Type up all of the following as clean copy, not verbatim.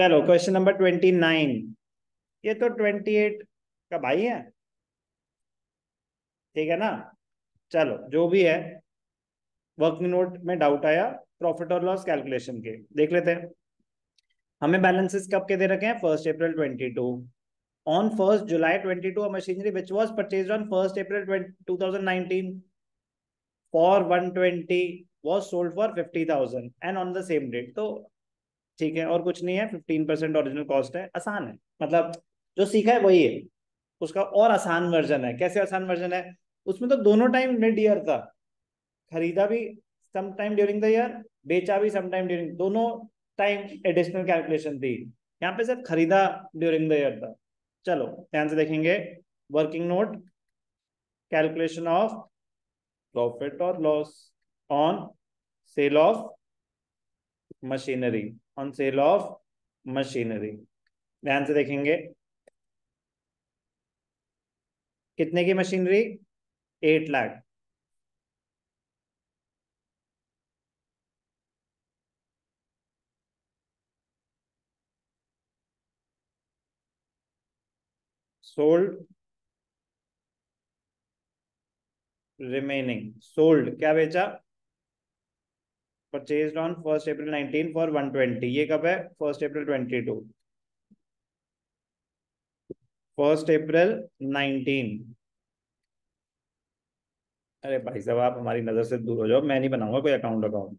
चलो question number 29। ये तो 28 का भाई है, ठीक है ना। चलो जो भी है, वर्किंग नोट में डाउट आया प्रॉफिट और लॉस कैलकुलेशन के, देख लेते हैं। हमें बैलेंसेस कब के दे रखे हैं? 1 April 22। On 1 July 22 a machinery which was purchased on 1 April 2019 for 120 was sold for 50,000 and on the same date। तो ठीक है, और कुछ नहीं है, 15% ओरिजिनल कॉस्ट है, आसान है। मतलब जो सीखा है वही है, उसका और आसान वर्जन है। कैसे आसान वर्जन है? उसमें तो दोनों टाइम मिड ईयर था, खरीदा भी some time during the year, बेचा भी सम टाइम ड्यूरिंग, दोनों टाइम एडिशनल कैलकुलेशन थी। यहाँ पे सिर्फ खरीदा ड्यूरिंग द ईयर था। चलो ध्यान से देखेंगे। Working note calculation of profit और loss on sale of machinery, on sale of machinery. ध्यान से देखेंगे, कितने की machinery? 8 lakh. Sold remaining, sold क्या बेचा? Purchased on 1 April 19 for 120। ये कब है? 1 April 22। 1 April 19। अरे भाई साहब, आप हमारी नजर से दूर हो जाओ, मैं नहीं बनाऊंगा कोई अकाउंट। अकाउंट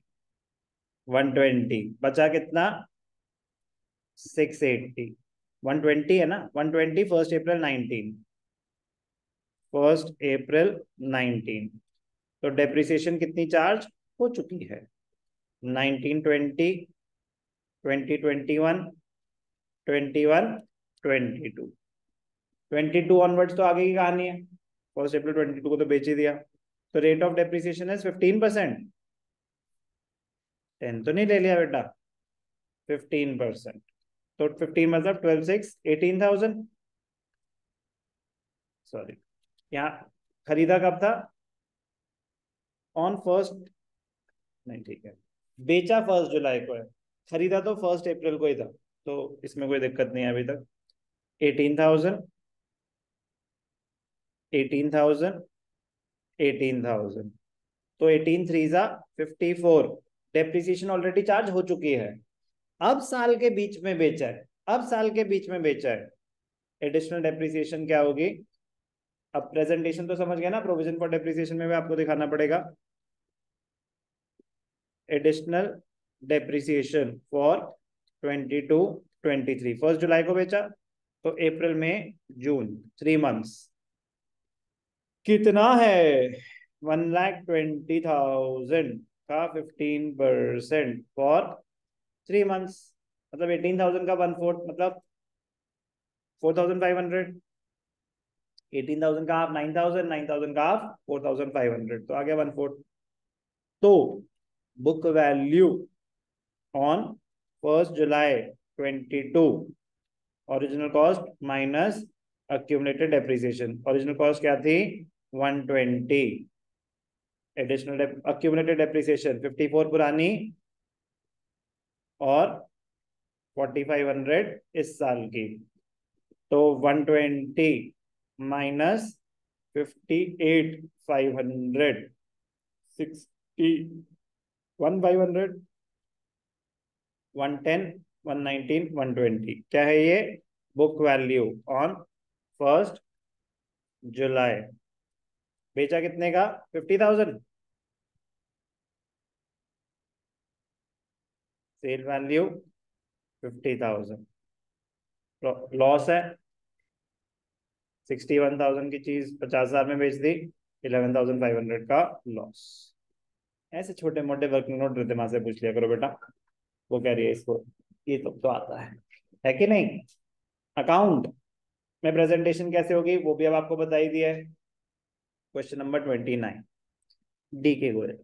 120 बचा कितना? 680। 120 है ना, 120 1 April 19। 1 April 19 तो डेप्रिसिएशन कितनी चार्ज हो चुकी है? 19, 20, 20, 21, 21, 22। 22 ऑनवर्ड्स तो आगे की कहानी है। 1 April 22 को तो बेच ही दिया। तो रेट ऑफ डेप्रिसिएशन है 15%। 10 तो नहीं ले लिया बेटा, 15%। तो 15 मतलब 12, 6, 18,000। सॉरी, यहाँ खरीदा कब था? ऑन फर्स्ट, नहीं ठीक है, बेचा 1 जुलाई को है, खरीदा तो 1 अप्रैल को ही था, तो इसमें कोई दिक्कत नहीं है अभी तक। 18,000, 18,000, 18,000। तो 18 3 जा 54। डेप्रिसिएशन ऑलरेडी चार्ज हो चुकी है। अब साल के बीच में बेचा है, अब साल के बीच में बेचा है, एडिशनल डेप्रिसिएशन क्या होगी? अब प्रेजेंटेशन तो समझ गया ना, प्रोविजन फॉर डेप्रिसिएशन में भी आपको दिखाना पड़ेगा। Additional depreciation for 22, 23। 1 जुलाई को बेचा, तो अप्रैल में जून, 3 मंथ्स। कितना है? 1,20,000 का 15% फॉर 3 मंथ्स, मतलब 18,000 का 1/4, मतलब 4,500। 18,000 का हाफ 9,000, 9,000 का हाफ 4,500, तो आ गया 1/4। तो book value on 1 July 22, original cost minus accumulated depreciation. Original cost क्या थी? 120। एडिशनल अक्यूमुलेटेड डेप्रिसिएशन 54 पुरानी और 4,500 इस साल की। तो 120 माइनस 58,500, 61,500, 110, 119, 120 क्या है ये? बुक वैल्यू ऑन 1 जुलाई। बेचा कितने का? 50,000। Cell value 50,000। लॉस है 61,000 की चीज 50,000 में बेच दी, 11,500 का लॉस। ऐसे छोटे मोटे वर्किंग नोट रिद्धिमा से पूछ लिया करो बेटा, वो कह रही है इसको ये तो आता है कि नहीं। अकाउंट में प्रेजेंटेशन कैसे होगी वो भी अब आपको बता ही दिया है। क्वेश्चन नंबर 29, डी के गोयल।